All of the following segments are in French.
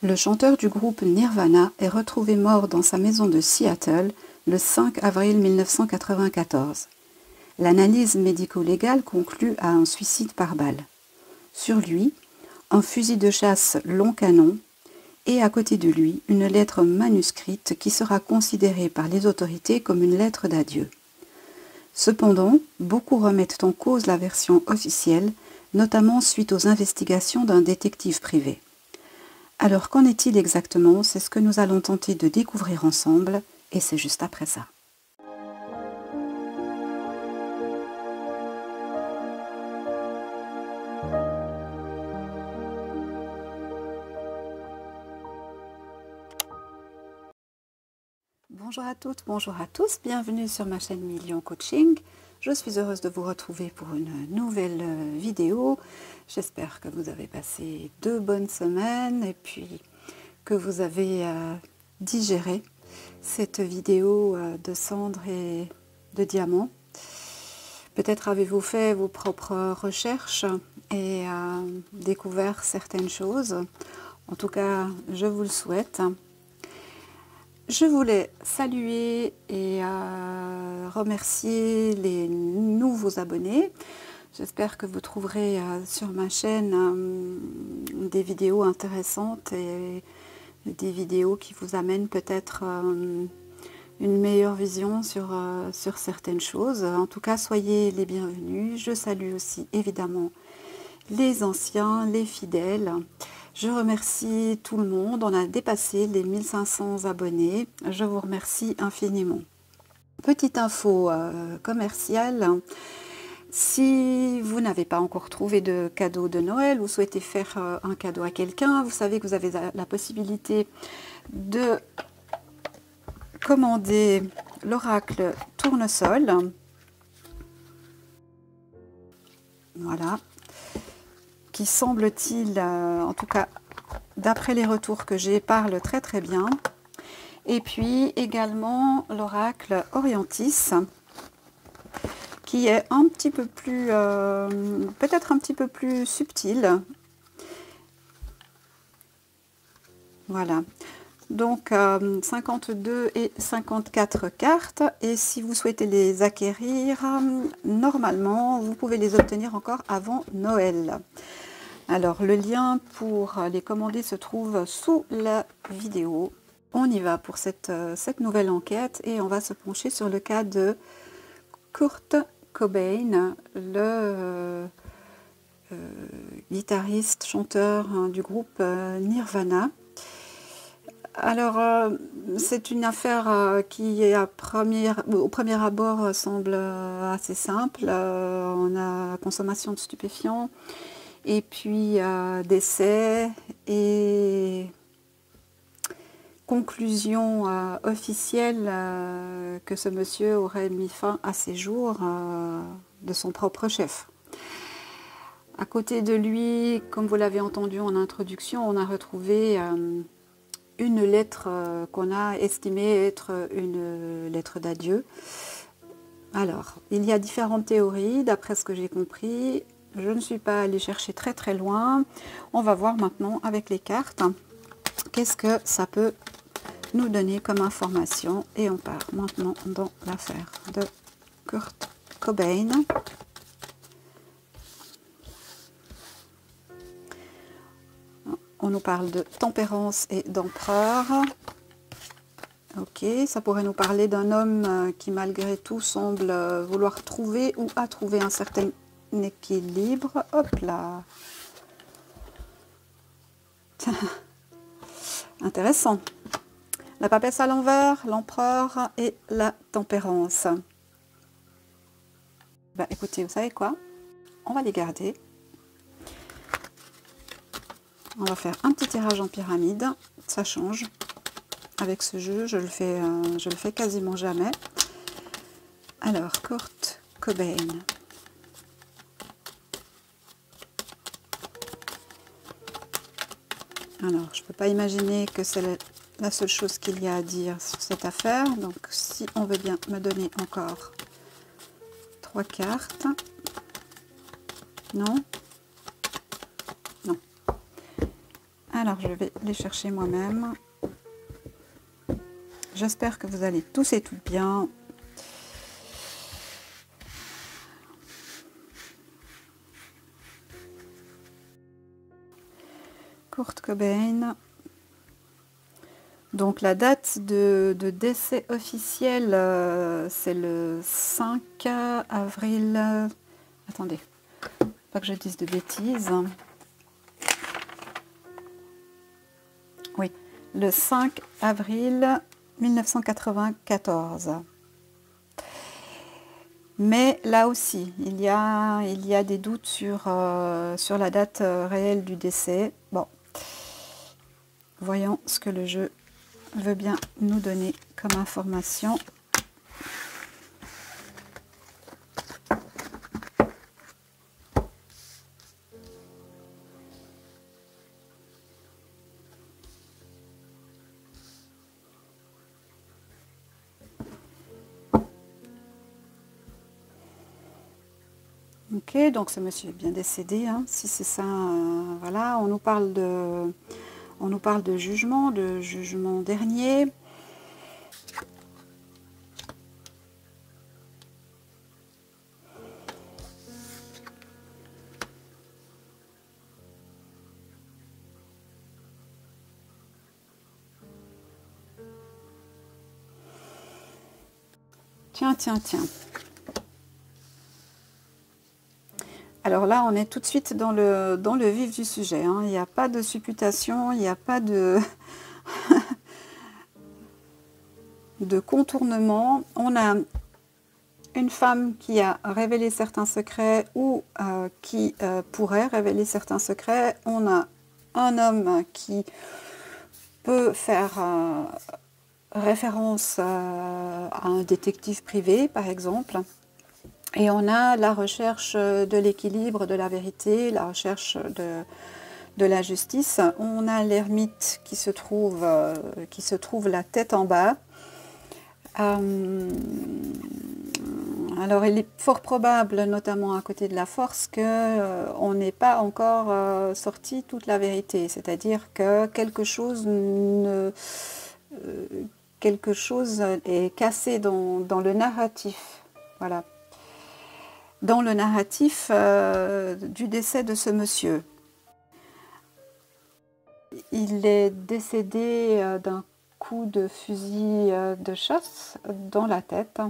Le chanteur du groupe Nirvana est retrouvé mort dans sa maison de Seattle le 5 avril 1994. L'analyse médico-légale conclut à un suicide par balle. Sur lui, un fusil de chasse long canon et à côté de lui, une lettre manuscrite qui sera considérée par les autorités comme une lettre d'adieu. Cependant, beaucoup remettent en cause la version officielle, notamment suite aux investigations d'un détective privé. Alors qu'en est-il exactement? C'est ce que nous allons tenter de découvrir ensemble, et c'est juste après ça. Bonjour à toutes, bonjour à tous, bienvenue sur ma chaîne Million Coaching. Je suis heureuse de vous retrouver pour une nouvelle vidéo. J'espère que vous avez passé 2 bonnes semaines et puis que vous avez digéré cette vidéo de cendres et de diamants. Peut-être avez-vous fait vos propres recherches et découvert certaines choses. En tout cas, je vous le souhaite. Je voulais saluer et remercier les nouveaux abonnés. J'espère que vous trouverez sur ma chaîne des vidéos intéressantes et des vidéos qui vous amènent peut-être une meilleure vision sur certaines choses. En tout cas, soyez les bienvenus. Je salue aussi évidemment les anciens, les fidèles. Je remercie tout le monde. On a dépassé les 1500 abonnés. Je vous remercie infiniment. Petite info commerciale. Si vous n'avez pas encore trouvé de cadeau de Noël ou souhaitez faire un cadeau à quelqu'un, vous savez que vous avez la possibilité de commander l'oracle Tournesol. Voilà. Qui semble-t-il, en tout cas d'après les retours que j'ai, parle très très bien. Et puis également l'oracle Orientis, qui est un petit peu plus, peut-être un petit peu plus subtil. Voilà. Donc 52 et 54 cartes, et si vous souhaitez les acquérir, normalement vous pouvez les obtenir encore avant Noël. Alors le lien pour les commander se trouve sous la vidéo. On y va pour cette nouvelle enquête et on va se pencher sur le cas de Kurt Cobain, le guitariste, chanteur du groupe Nirvana. Alors, c'est une affaire qui, au premier abord, semble assez simple. On a consommation de stupéfiants, et puis décès, et conclusion officielle que ce monsieur aurait mis fin à ses jours de son propre chef. À côté de lui, comme vous l'avez entendu en introduction, on a retrouvé une lettre qu'on a estimée être une lettre d'adieu. Alors, il y a différentes théories, d'après ce que j'ai compris. Je ne suis pas allée chercher très très loin. On va voir maintenant avec les cartes qu'est-ce que ça peut nous donner comme information. Et on part maintenant dans l'affaire de Kurt Cobain. On nous parle de tempérance et d'empereur. Ok, ça pourrait nous parler d'un homme qui malgré tout semble vouloir trouver ou a trouvé un certain équilibre. Hop là. Intéressant. La papesse à l'envers, l'empereur et la tempérance. Bah écoutez, vous savez quoi? On va les garder. On va faire un petit tirage en pyramide, ça change. Avec ce jeu, je le fais quasiment jamais. Alors, Kurt Cobain. Alors, je ne peux pas imaginer que c'est la seule chose qu'il y a à dire sur cette affaire. Donc, si on veut bien me donner encore 3 cartes. Non? Non. Alors, je vais les chercher moi-même. J'espère que vous allez tous et toutes bien. Kurt Cobain. Donc la date de décès officielle, c'est le 5 avril. Attendez, pas que je dise de bêtises. Oui, le 5 avril 1994. Mais là aussi, il y a des doutes sur la date réelle du décès. Bon, voyons ce que le jeu veut bien nous donner comme information. Ok, donc ce monsieur est bien décédé, hein, si c'est ça, voilà, on nous parle de jugement dernier. Tiens. Alors là, on est tout de suite dans le vif du sujet, hein. Il n'y a pas de supputation, il n'y a pas de, de contournement. On a une femme qui a révélé certains secrets ou qui pourrait révéler certains secrets. On a un homme qui peut faire référence à un détective privé, par exemple. Et on a la recherche de l'équilibre, de la vérité, la recherche de la justice. On a l'ermite qui se trouve la tête en bas. Alors il est fort probable, notamment à côté de la force, qu'on n'ait pas encore sorti toute la vérité. C'est-à-dire que quelque chose est cassé dans le narratif. Voilà. Dans le narratif du décès de ce monsieur. Il est décédé d'un coup de fusil de chasse dans la tête.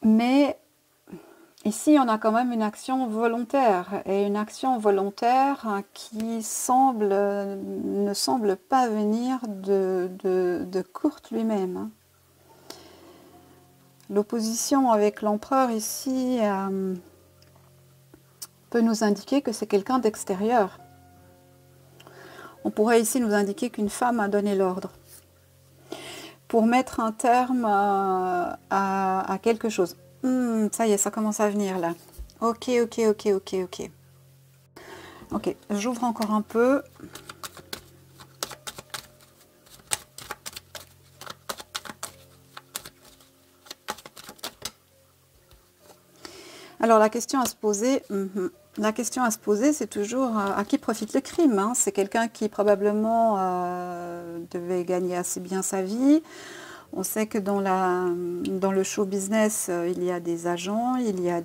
Mais ici, on a quand même une action volontaire, et une action volontaire qui ne semble pas venir de Kurt lui-même. L'opposition avec l'empereur ici peut nous indiquer que c'est quelqu'un d'extérieur. On pourrait ici nous indiquer qu'une femme a donné l'ordre pour mettre un terme à quelque chose. Ça y est, ça commence à venir là. Ok. Ok, j'ouvre encore un peu. Alors la question à se poser, c'est toujours à qui profite le crime, hein. C'est quelqu'un qui probablement devait gagner assez bien sa vie. On sait que dans le show business, il y a des agents, il y a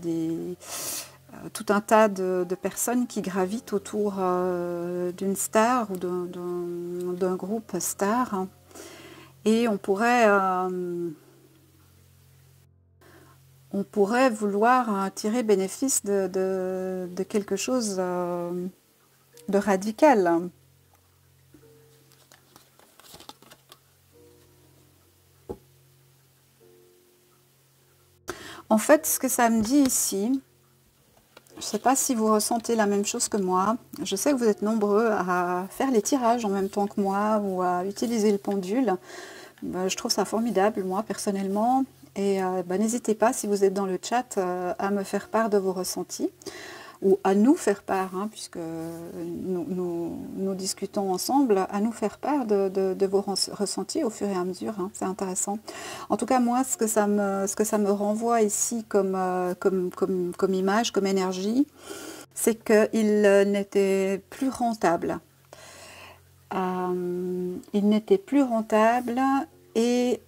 tout un tas de personnes qui gravitent autour d'une star ou d'un groupe star, hein. Et on pourrait vouloir tirer bénéfice de quelque chose de radical. En fait, ce que ça me dit ici, je ne sais pas si vous ressentez la même chose que moi. Je sais que vous êtes nombreux à faire les tirages en même temps que moi ou à utiliser le pendule. Je trouve ça formidable, moi, personnellement. Et n'hésitez pas, si vous êtes dans le chat, à me faire part de vos ressentis, ou à nous faire part, hein, puisque nous discutons ensemble, à nous faire part de vos ressentis au fur et à mesure, hein. C'est intéressant. En tout cas, moi, ce que ça me renvoie ici comme image, comme énergie, c'est qu'il n'était plus rentable. Il n'était plus rentable et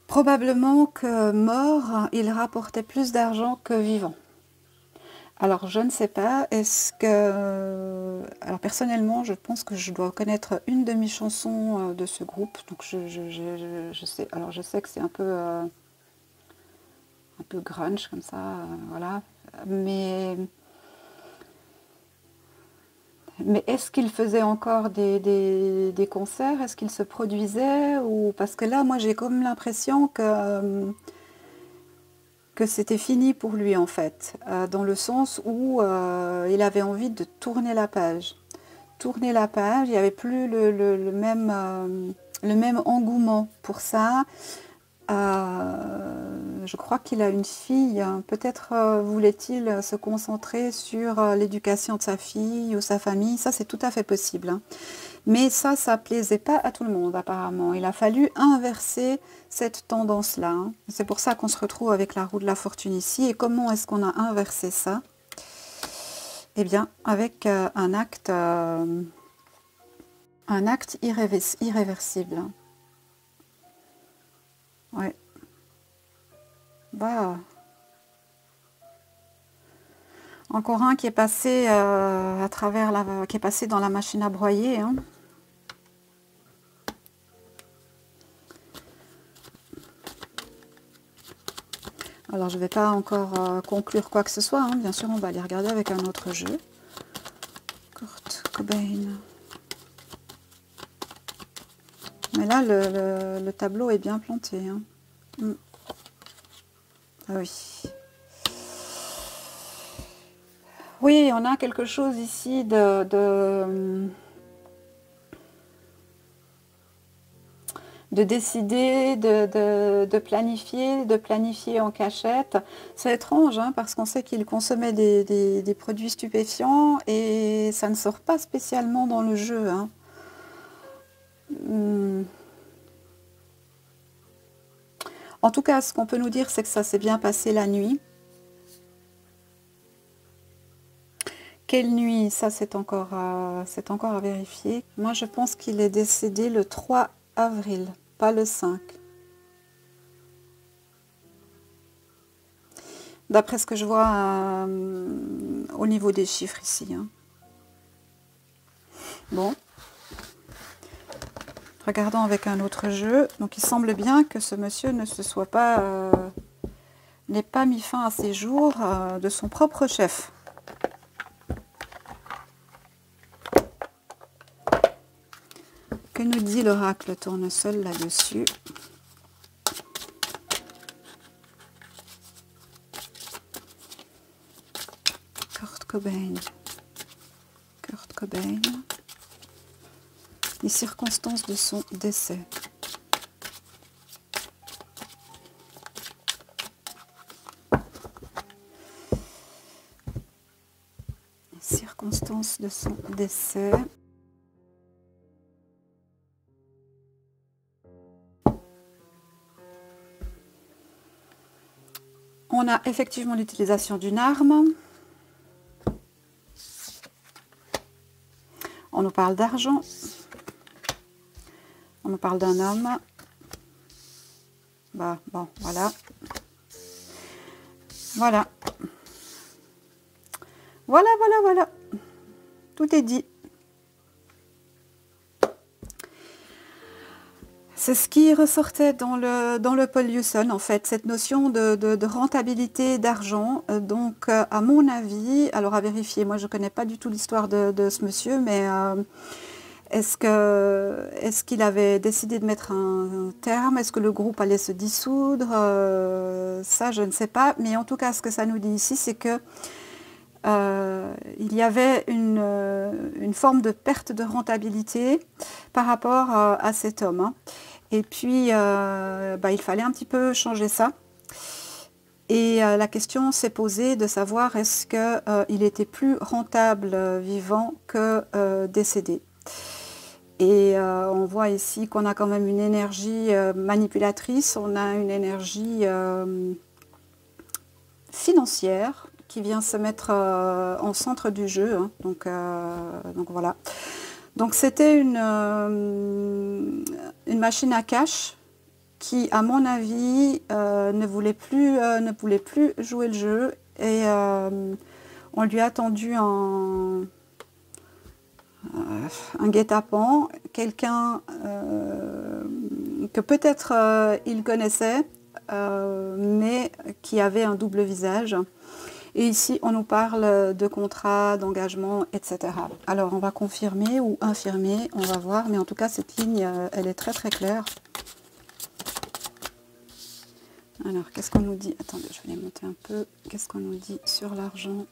probablement que mort, il rapportait plus d'argent que vivant. Alors je ne sais pas, est-ce que... Alors personnellement, je pense que je dois connaître une demi-chanson de ce groupe, donc je sais, alors je sais que c'est un peu grunge comme ça, voilà, mais est-ce qu'il faisait encore des concerts? Est-ce qu'il se produisait? Ou... Parce que là, moi, j'ai comme l'impression que c'était fini pour lui, en fait. Dans le sens où il avait envie de tourner la page. Tourner la page, il n'y avait plus le même engouement pour ça. Je crois qu'il a une fille. Peut-être voulait-il se concentrer sur l'éducation de sa fille ou sa famille. Ça, c'est tout à fait possible. Hein. Mais ça plaisait pas à tout le monde, apparemment. Il a fallu inverser cette tendance-là. Hein. C'est pour ça qu'on se retrouve avec la roue de la fortune ici. Et comment est-ce qu'on a inversé ça? Eh bien, avec un acte irréversible. Ouais. Bah, encore un qui est passé à travers qui est passé dans la machine à broyer. Hein. Alors je ne vais pas encore conclure quoi que ce soit. Hein. Bien sûr, on va aller regarder avec un autre jeu. Kurt Cobain. Mais là, le tableau est bien planté. Hein. Ah oui. Oui, on a quelque chose ici de décider, de planifier en cachette. C'est étrange, hein, parce qu'on sait qu'il consommait des produits stupéfiants et ça ne sort pas spécialement dans le jeu. Hein. En tout cas, ce qu'on peut nous dire, c'est que ça s'est bien passé la nuit. Quelle nuit? Ça, c'est encore à vérifier. Moi, je pense qu'il est décédé le 3 avril, pas le 5. D'après ce que je vois au niveau des chiffres ici. Hein. Bon. Regardons avec un autre jeu. Donc, il semble bien que ce monsieur ne se soit pas... n'ait pas mis fin à ses jours de son propre chef. Que nous dit l'oracle tournesol là-dessus? Kurt Cobain. Kurt Cobain. Les circonstances de son décès. Les circonstances de son décès. On a effectivement l'utilisation d'une arme. On nous parle d'argent. On nous parle d'un homme. Bah, bon, voilà. Voilà. Voilà, voilà, voilà. Tout est dit. C'est ce qui ressortait dans le Paul Hewson, en fait, cette notion de rentabilité d'argent. Donc, à mon avis, alors à vérifier, moi je ne connais pas du tout l'histoire de ce monsieur, mais est-ce qu'il avait décidé de mettre un terme? Est-ce que le groupe allait se dissoudre? Ça, je ne sais pas. Mais en tout cas, ce que ça nous dit ici, c'est que il y avait une forme de perte de rentabilité par rapport à cet homme. Hein. Et puis, il fallait un petit peu changer ça. Et la question s'est posée de savoir est-ce qu'il était plus rentable vivant que décédé. Et on voit ici qu'on a quand même une énergie manipulatrice, on a une énergie financière qui vient se mettre en centre du jeu, hein. Donc voilà. Donc c'était une machine à cash qui, à mon avis, ne voulait plus jouer le jeu, et on lui a tendu un guet-apens, quelqu'un que peut-être il connaissait, mais qui avait un double visage. Et ici, on nous parle de contrat, d'engagement, etc. Alors, on va confirmer ou infirmer, on va voir. Mais en tout cas, cette ligne, elle est très très claire. Alors, qu'est-ce qu'on nous dit? Attendez, je vais les monter un peu. Qu'est-ce qu'on nous dit sur l'argent?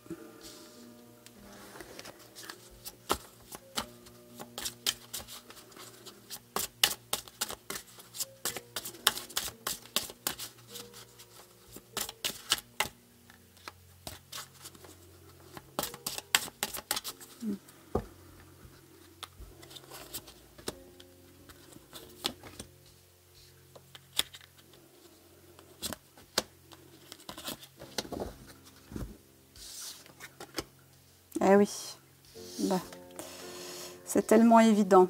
Eh oui, bah, c'est tellement évident.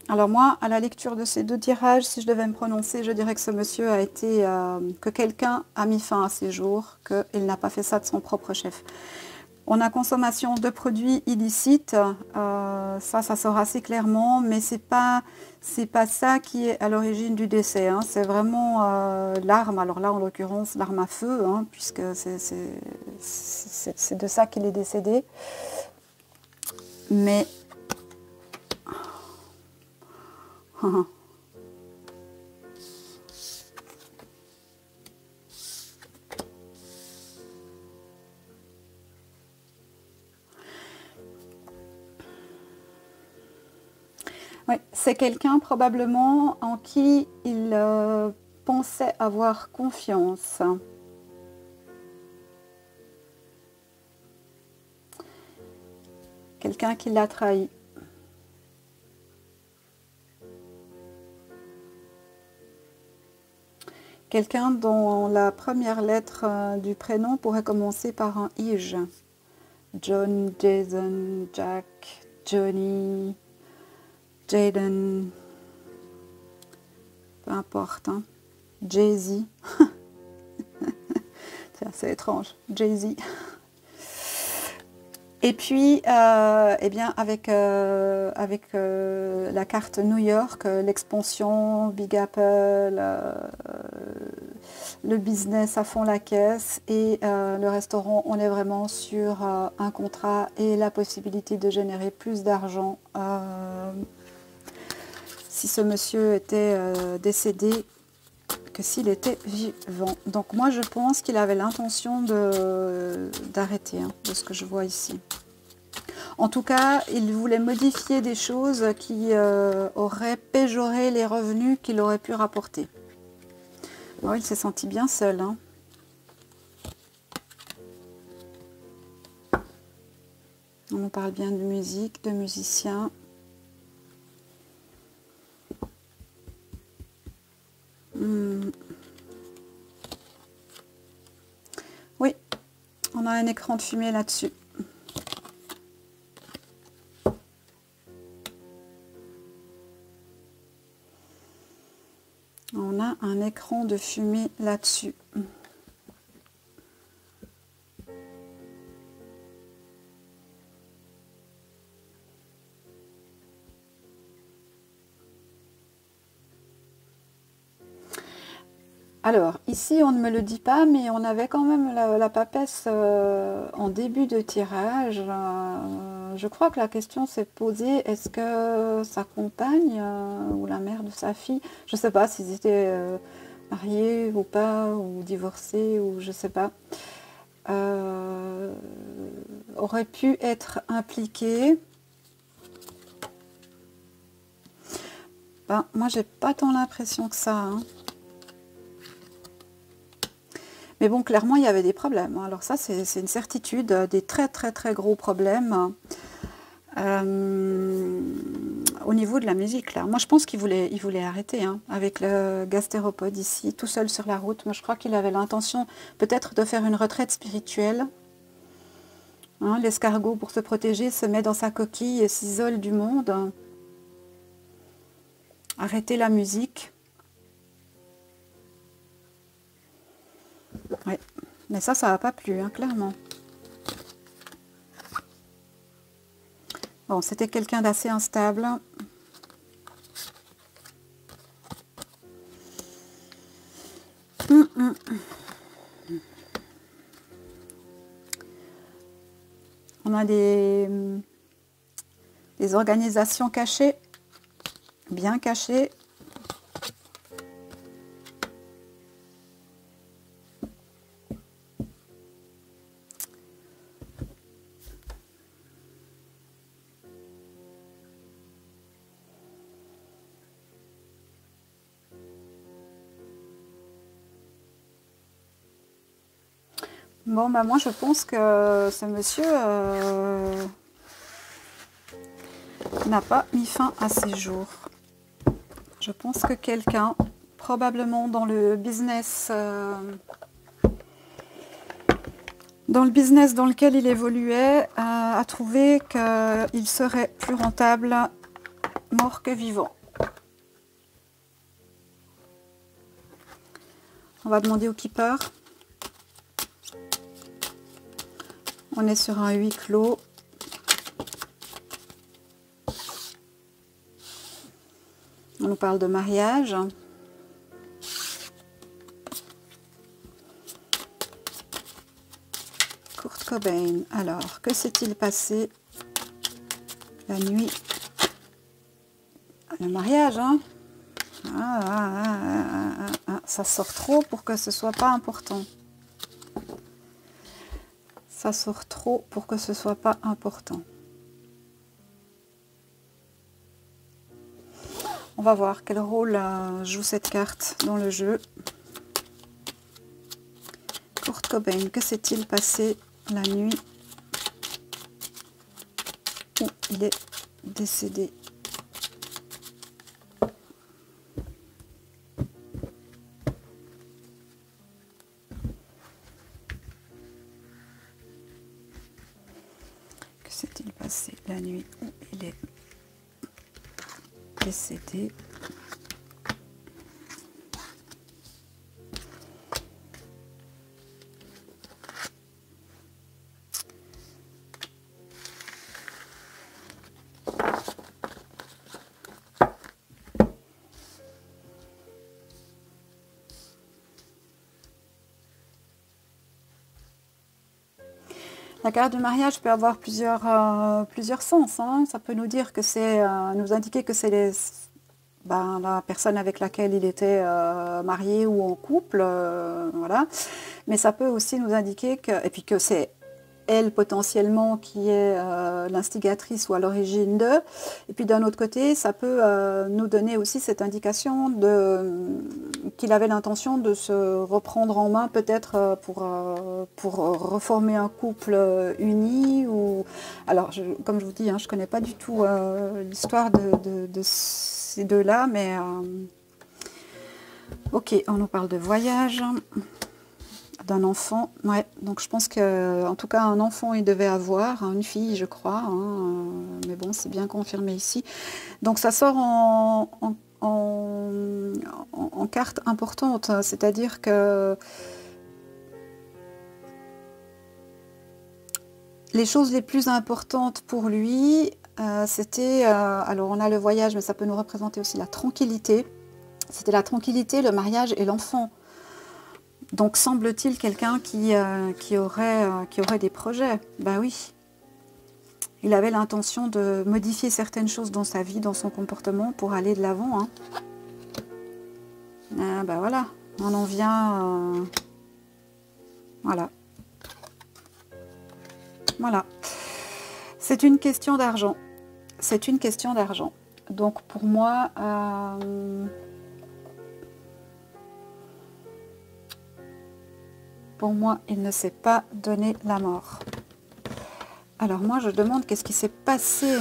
Alors moi, à la lecture de ces deux tirages, si je devais me prononcer, je dirais que ce monsieur a été, que quelqu'un a mis fin à ses jours, qu'il n'a pas fait ça de son propre chef. On a consommation de produits illicites, ça sort assez clairement, mais c'est pas ça qui est à l'origine du décès, hein. C'est vraiment l'arme, alors là en l'occurrence l'arme à feu, hein, puisque c'est de ça qu'il est décédé. Mais oui, c'est quelqu'un probablement en qui il pensait avoir confiance. Quelqu'un qui l'a trahi. Quelqu'un dont la première lettre du prénom pourrait commencer par un « ij ». John, Jason, Jack, Johnny, Jaden, peu importe, hein. Jay-Z. C'est étrange, Jay-Z. Et puis, eh bien, avec la carte New York, l'expansion, Big Apple, le business à fond la caisse, et le restaurant, on est vraiment sur un contrat et la possibilité de générer plus d'argent si ce monsieur était décédé que s'il était vivant. Donc moi je pense qu'il avait l'intention d'arrêter, hein, de ce que je vois ici. En tout cas, il voulait modifier des choses qui auraient péjoré les revenus qu'il aurait pu rapporter. Alors, il s'est senti bien seul, hein. On nous parle bien de musique, de musiciens. Oui, on a un écran de fumée là-dessus. On a un écran de fumée là-dessus. Alors, ici, on ne me le dit pas, mais on avait quand même la papesse en début de tirage. Je crois que la question s'est posée, est-ce que sa compagne ou la mère de sa fille, je ne sais pas s'ils étaient mariés ou pas, ou divorcés, ou je ne sais pas, aurait pu être impliquée. Ben, moi, j'ai pas tant l'impression que ça, hein. Mais bon, clairement, il y avait des problèmes. Alors ça, c'est une certitude, des très très très gros problèmes. au niveau de la musique, là. Moi, je pense qu'il voulait arrêter, hein, avec le gastéropode ici, tout seul sur la route. Moi, je crois qu'il avait l'intention peut-être de faire une retraite spirituelle. Hein, l'escargot, pour se protéger, se met dans sa coquille et s'isole du monde. Arrêter la musique. Ouais. Mais ça n'a pas plu, hein, clairement. Bon, c'était quelqu'un d'assez instable. On a des organisations cachées, bien cachées. Bon, bah moi je pense que ce monsieur n'a pas mis fin à ses jours. Je pense que quelqu'un, probablement dans le business dans lequel il évoluait, a trouvé qu'il serait plus rentable mort que vivant. On va demander au keeper. On est sur un huis clos. On nous parle de mariage. Kurt Cobain. Alors, que s'est-il passé la nuit? Le mariage, hein? Ça sort trop pour que ce soit pas important. Ça sort trop pour que ce soit pas important. On va voir quel rôle joue cette carte dans le jeu. Kurt Cobain, que s'est-il passé la nuit où il est décédé? Que s'est-il passé la nuit où il est décédé? La carte de mariage peut avoir plusieurs sens, hein. Ça peut nous dire que c'est, nous indiquer que c'est la personne avec laquelle il était marié ou en couple, voilà. Mais ça peut aussi nous indiquer et puis que c'est elle potentiellement qui est l'instigatrice ou à l'origine de. Et puis d'un autre côté, ça peut nous donner aussi cette indication qu'il avait l'intention de se reprendre en main peut-être pour reformer un couple uni. Alors, comme je vous dis, hein, je ne connais pas du tout l'histoire de ces deux-là, mais ok, on nous parle de voyage. D'un enfant, ouais, donc je pense que en tout cas un enfant il devait avoir, hein, une fille je crois, hein, mais bon c'est bien confirmé ici. Donc ça sort en carte importante, c'est-à-dire que les choses les plus importantes pour lui, c'était, alors on a le voyage, mais ça peut nous représenter aussi la tranquillité, c'était la tranquillité, le mariage et l'enfant. Donc semble-t-il quelqu'un qui aurait des projets. Ben oui. Il avait l'intention de modifier certaines choses dans sa vie, dans son comportement, pour aller de l'avant. Hein. Ben voilà. On en vient... voilà. Voilà. C'est une question d'argent. C'est une question d'argent. Donc pour moi... Pour moi, il ne s'est pas donné la mort. Alors moi, je demande qu'est-ce qui s'est passé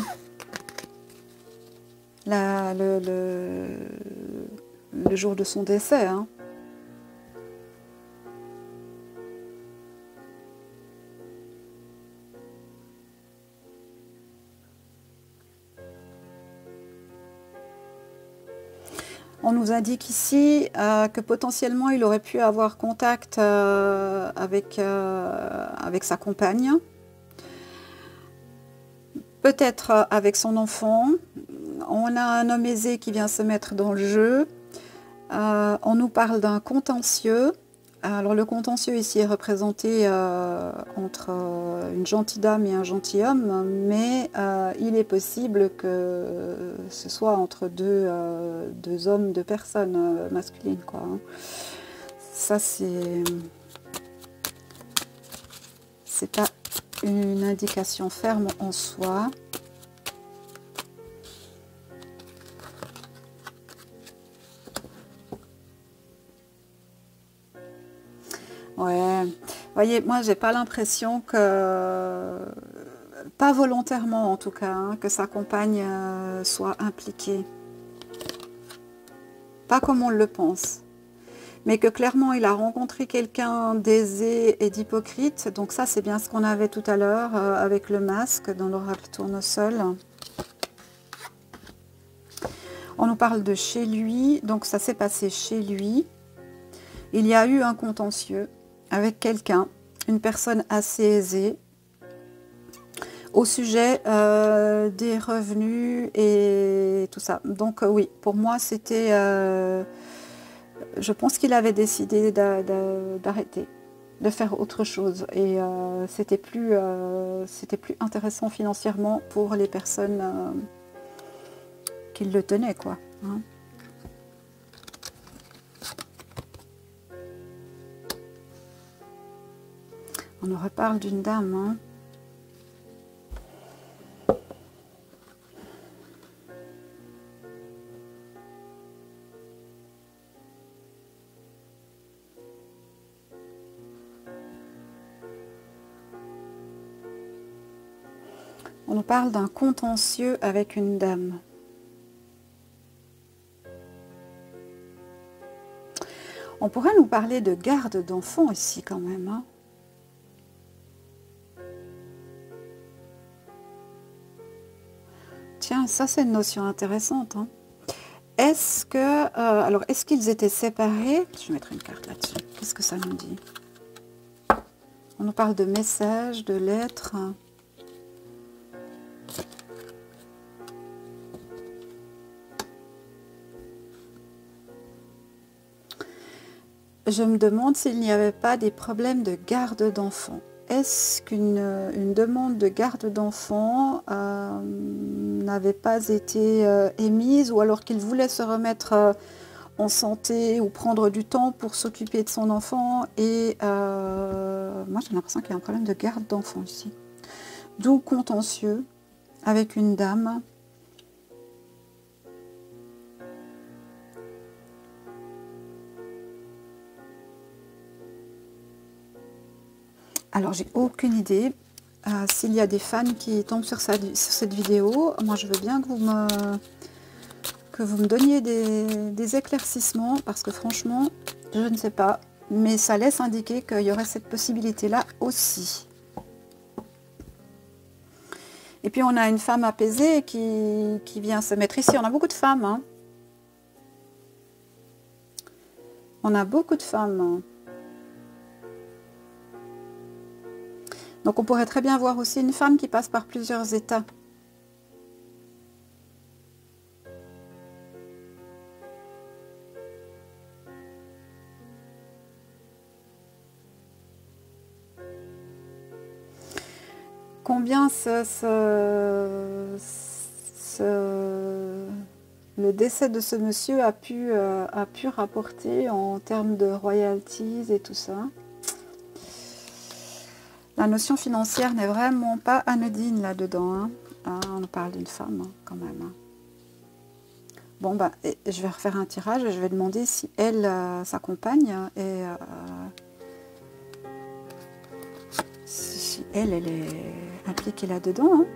le jour de son décès. Hein. On nous indique ici que potentiellement il aurait pu avoir contact avec sa compagne, peut-être avec son enfant. On a un homme aisé qui vient se mettre dans le jeu. On nous parle d'un contentieux. Alors le contentieux ici est représenté entre une gentille dame et un gentilhomme, mais il est possible que ce soit entre deux hommes, deux personnes masculines, quoi. Hein. Ça c'est pas une indication ferme en soi. Ouais, vous voyez, moi j'ai pas l'impression que, pas volontairement en tout cas, hein, que sa compagne soit impliquée. Pas comme on le pense. Mais que clairement il a rencontré quelqu'un d'aisé et d'hypocrite. Donc ça c'est bien ce qu'on avait tout à l'heure avec le masque dans l'oracle tournesol. On nous parle de chez lui, donc ça s'est passé chez lui. Il y a eu un contentieux avec quelqu'un, une personne assez aisée, au sujet des revenus et tout ça. Donc oui, pour moi c'était... je pense qu'il avait décidé d'arrêter, de faire autre chose. Et c'était plus intéressant financièrement pour les personnes qui le tenaient, quoi. Hein. On nous reparle d'une dame. Hein. On nous parle d'un contentieux avec une dame. On pourrait nous parler de garde d'enfants ici quand même. Hein. Tiens, ça c'est une notion intéressante. Hein. Est-ce que, alors, est-ce qu'ils étaient séparés? Je vais mettre une carte là-dessus. Qu'est-ce que ça nous dit? On nous parle de messages, de lettres. Je me demande s'il n'y avait pas des problèmes de garde d'enfants. Est-ce qu'une demande de garde d'enfants n'avait pas été émise, ou alors qu'il voulait se remettre en santé ou prendre du temps pour s'occuper de son enfant? Et moi j'ai l'impression qu'il y a un problème de garde d'enfants ici. D'où contentieux avec une dame. Alors, j'ai aucune idée. S'il y a des fans qui tombent sur cette vidéo, moi je veux bien que vous me donniez des éclaircissements, parce que franchement, je ne sais pas. Mais ça laisse indiquer qu'il y aurait cette possibilité-là aussi. Et puis on a une femme apaisée qui vient se mettre ici. On a beaucoup de femmes. Hein. On a beaucoup de femmes. Donc on pourrait très bien voir aussi une femme qui passe par plusieurs états. Combien le décès de ce monsieur a pu rapporter en termes de royalties et tout ça? La notion financière n'est vraiment pas anodine là-dedans. Hein. Ah, on parle d'une femme, hein, quand même. Hein. Bon, bah, je vais refaire un tirage et je vais demander si elle, sa compagne, est... si elle est impliquée là-dedans. Hein.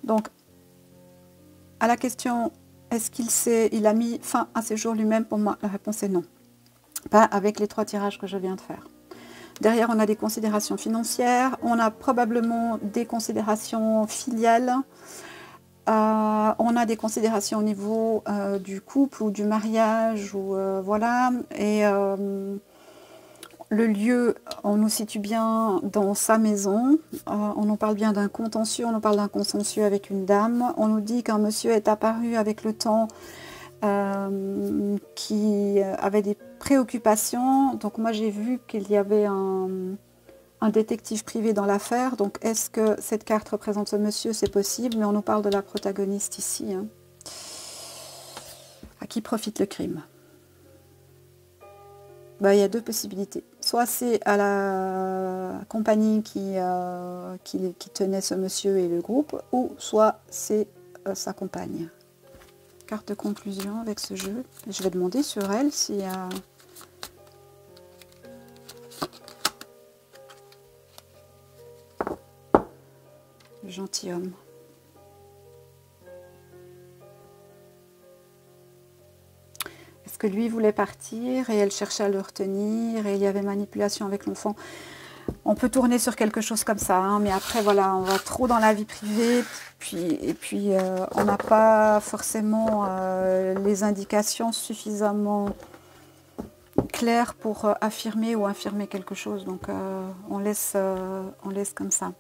Donc, à la question, est-ce il a mis fin à ses jours lui-même? Pour moi, la réponse est non. Pas avec les 3 tirages que je viens de faire. Derrière, on a des considérations financières, on a probablement des considérations filiales, on a des considérations au niveau du couple ou du mariage, ou voilà, et le lieu, on nous situe bien dans sa maison, on nous parle bien d'un contentieux, on nous parle d'un consensueux avec une dame, on nous dit qu'un monsieur est apparu avec le temps qui avait des préoccupations. Donc moi j'ai vu qu'il y avait un détective privé dans l'affaire. Donc est-ce que cette carte représente ce monsieur? C'est possible, mais on nous parle de la protagoniste ici. Hein. À qui profite le crime? Ben, il y a 2 possibilités. Soit c'est à la compagnie qui tenait ce monsieur et le groupe, ou soit c'est sa compagne. Carte de conclusion avec ce jeu. Je vais demander sur elle s'il y a... Le gentilhomme. Est-ce que lui voulait partir et elle cherchait à le retenir et il y avait manipulation avec l'enfant? On peut tourner sur quelque chose comme ça, hein, mais après voilà, on va trop dans la vie privée, et puis on n'a pas forcément les indications suffisamment claires pour affirmer ou infirmer quelque chose, donc on laisse comme ça.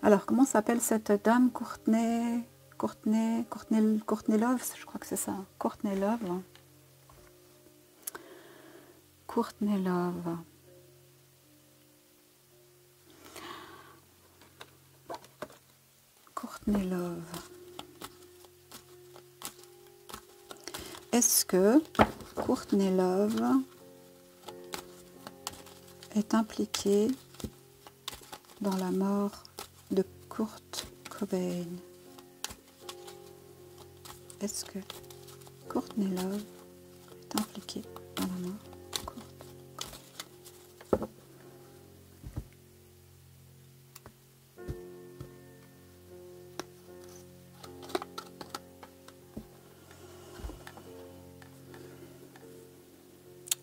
Alors comment s'appelle cette dame? Courtney Love, je crois que c'est ça, Courtney Love. Courtney Love. Courtney Love. Est-ce que Courtney Love est impliquée dans la mort de Kurt Cobain? Est-ce que Courtney Love est impliquée dans la mort de Kurt Cobain?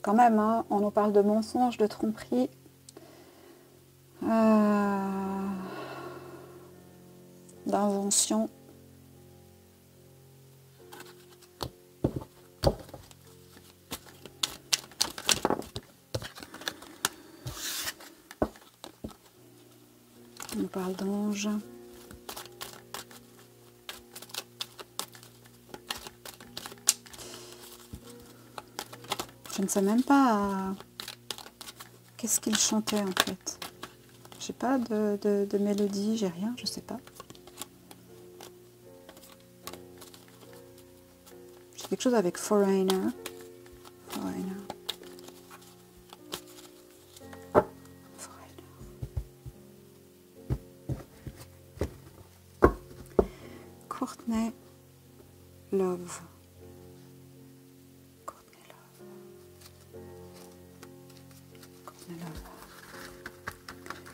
Quand même, hein, on nous parle de mensonges, de tromperies. D'invention. On nous parle d'ange. Je ne sais même pas qu'est-ce qu'il chantait en fait. J'ai pas de mélodie, j'ai rien, je sais pas. J'ai quelque chose avec Foreigner. Foreigner. Courtney Love.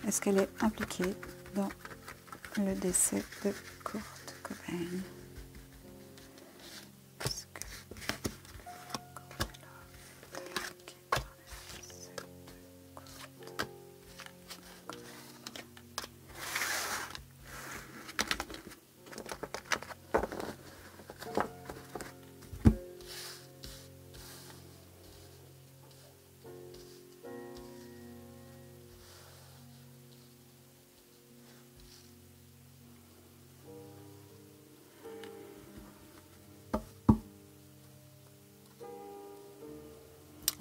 Est-ce qu'elle est impliquée dans le décès de Kurt Cobain?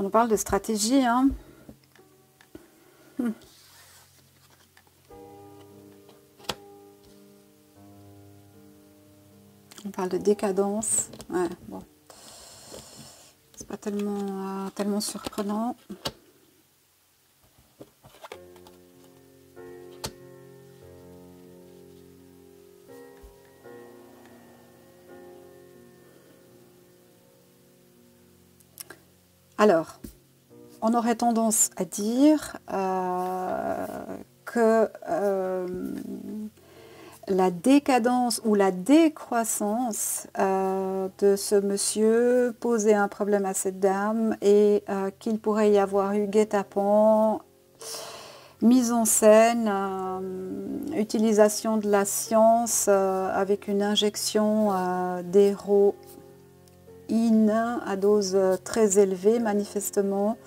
On nous parle de stratégie, hein. On parle de décadence. Ouais, bon. C'est pas tellement surprenant. Alors, on aurait tendance à dire que la décadence ou la décroissance de ce monsieur poser un problème à cette dame et qu'il pourrait y avoir eu guet-apens, mise en scène, utilisation de la science avec une injection d'héroïne à dose très élevée manifestement.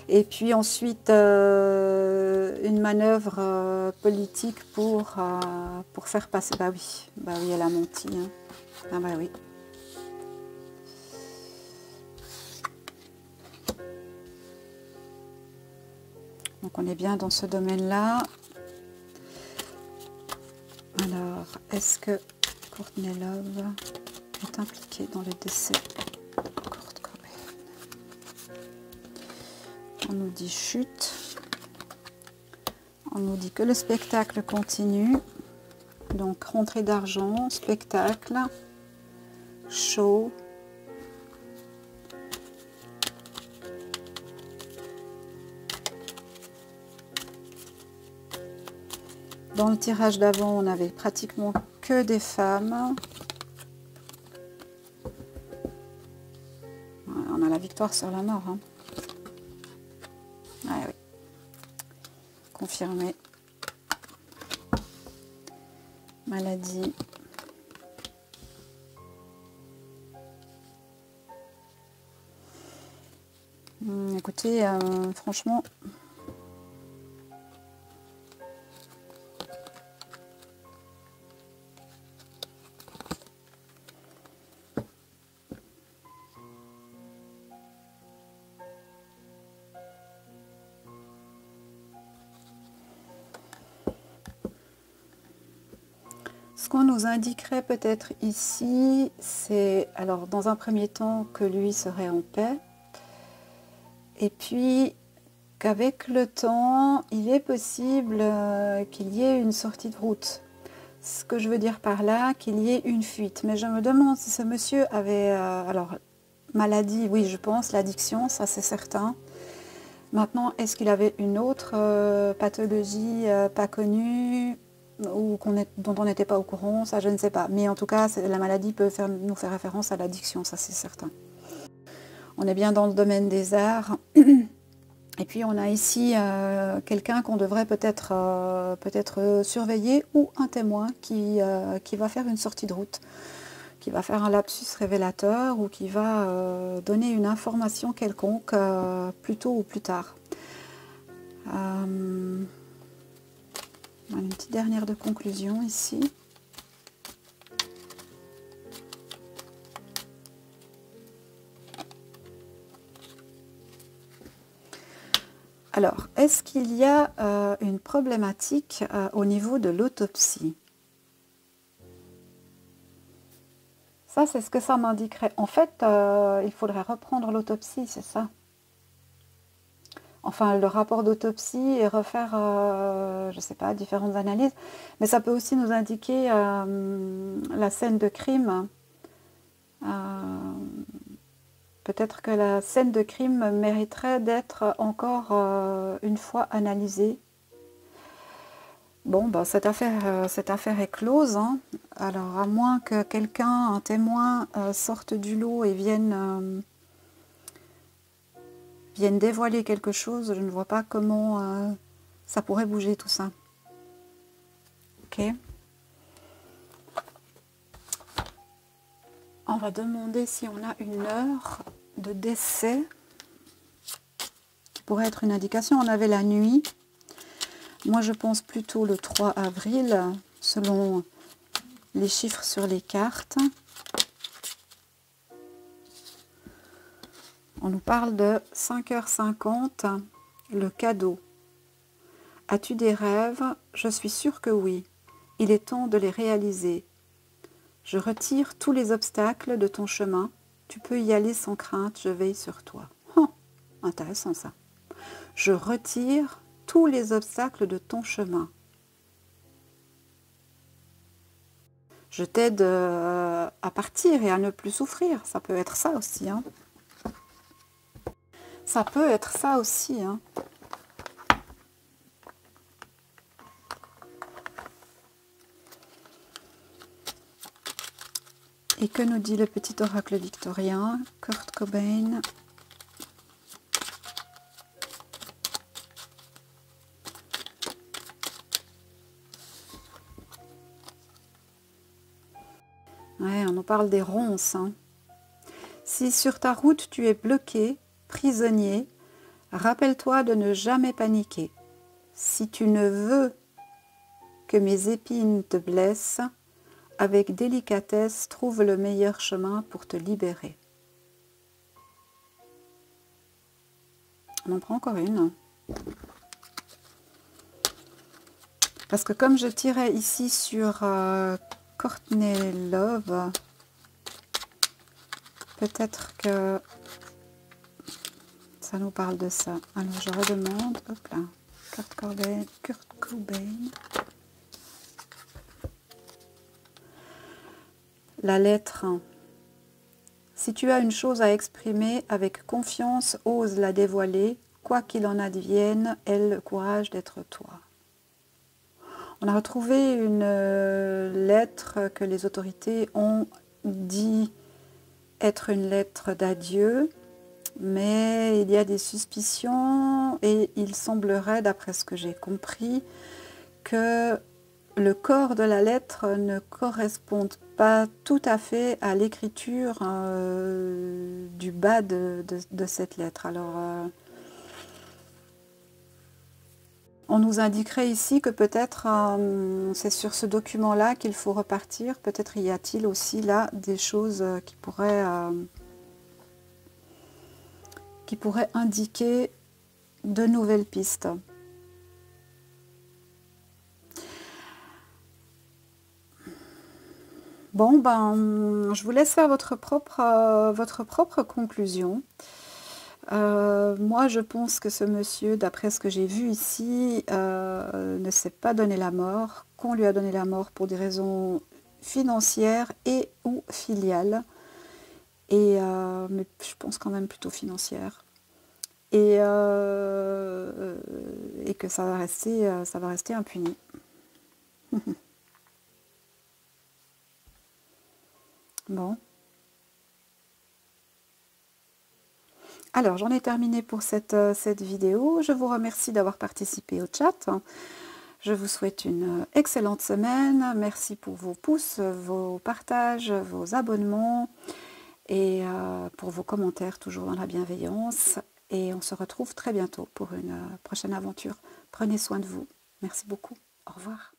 Et puis ensuite, une manœuvre politique pour faire passer... Bah oui, elle a menti. Hein. Ah bah oui. Donc on est bien dans ce domaine-là. Alors, est-ce que Courtney Love est impliquée dans le décès de Kurt Cobain? On nous dit chute. On nous dit que le spectacle continue. Donc rentrée d'argent, spectacle, show. Dans le tirage d'avant, on avait pratiquement que des femmes. On a la victoire sur la mort. Hein. Ah oui. Confirmé. Maladie. Écoutez, franchement... Ce qu'on nous indiquerait peut-être ici, c'est, alors dans un premier temps, que lui serait en paix, et puis qu'avec le temps, il est possible qu'il y ait une sortie de route. Ce que je veux dire par là, qu'il y ait une fuite. Mais je me demande si ce monsieur avait, alors, maladie, oui je pense, l'addiction, ça c'est certain. Maintenant, est-ce qu'il avait une autre pathologie pas connue ou dont on n'était pas au courant, ça je ne sais pas. Mais en tout cas, la maladie peut nous faire référence à l'addiction, ça c'est certain. On est bien dans le domaine des arts. Et puis on a ici quelqu'un qu'on devrait peut-être surveiller ou un témoin qui va faire une sortie de route, qui va faire un lapsus révélateur ou qui va donner une information quelconque plus tôt ou plus tard. Une petite dernière de conclusion ici. Alors, est-ce qu'il y a une problématique au niveau de l'autopsie? Ça, c'est ce que ça m'indiquerait. En fait, il faudrait reprendre l'autopsie, c'est ça? Enfin, le rapport d'autopsie et refaire, je ne sais pas, différentes analyses. Mais ça peut aussi nous indiquer la scène de crime. Peut-être que la scène de crime mériterait d'être encore une fois analysée. Bon, bah, cette affaire est close. Hein. Alors, à moins que quelqu'un, un témoin, sorte du lot et vienne dévoiler quelque chose, je ne vois pas comment ça pourrait bouger tout ça. Ok. On va demander si on a une heure de décès qui pourrait être une indication. On avait la nuit. Moi, je pense plutôt le 3 avril, selon les chiffres sur les cartes. On nous parle de 5h50, le cadeau. As-tu des rêves? Je suis sûre que oui. Il est temps de les réaliser. Je retire tous les obstacles de ton chemin. Tu peux y aller sans crainte, je veille sur toi. Oh, intéressant ça. Je retire tous les obstacles de ton chemin. Je t'aide à partir et à ne plus souffrir. Ça peut être ça aussi. Hein. Ça peut être ça aussi. Hein. Et que nous dit le petit oracle victorien? Kurt Cobain. Ouais, on nous parle des ronces. Hein. Si sur ta route tu es bloqué, prisonnier, rappelle-toi de ne jamais paniquer. Si tu ne veux que mes épines te blessent, avec délicatesse, trouve le meilleur chemin pour te libérer. On en prend encore une. Parce que comme je tirais ici sur Courtney Love, peut-être que ça nous parle de ça. Alors je redemande, hop là, Kurt Cobain. La lettre. Si tu as une chose à exprimer avec confiance, ose la dévoiler, quoi qu'il en advienne, aie le courage d'être toi. On a retrouvé une lettre que les autorités ont dit être une lettre d'adieu, mais il y a des suspicions et il semblerait, d'après ce que j'ai compris, que le corps de la lettre ne correspond pas tout à fait à l'écriture du bas de cette lettre. Alors, on nous indiquerait ici que peut-être c'est sur ce document-là qu'il faut repartir. Peut-être y a-t-il aussi là des choses qui pourraient indiquer de nouvelles pistes. Bon, ben, je vous laisse faire votre propre conclusion. Moi, je pense que ce monsieur, d'après ce que j'ai vu ici, ne s'est pas donné la mort, qu'on lui a donné la mort pour des raisons financières et ou filiales. Mais je pense quand même plutôt financières. Et que ça va rester impuni. Bon. Alors, j'en ai terminé pour cette vidéo. Je vous remercie d'avoir participé au chat. Je vous souhaite une excellente semaine. Merci pour vos pouces, vos partages, vos abonnements et pour vos commentaires, toujours dans la bienveillance. Et on se retrouve très bientôt pour une prochaine aventure. Prenez soin de vous. Merci beaucoup. Au revoir.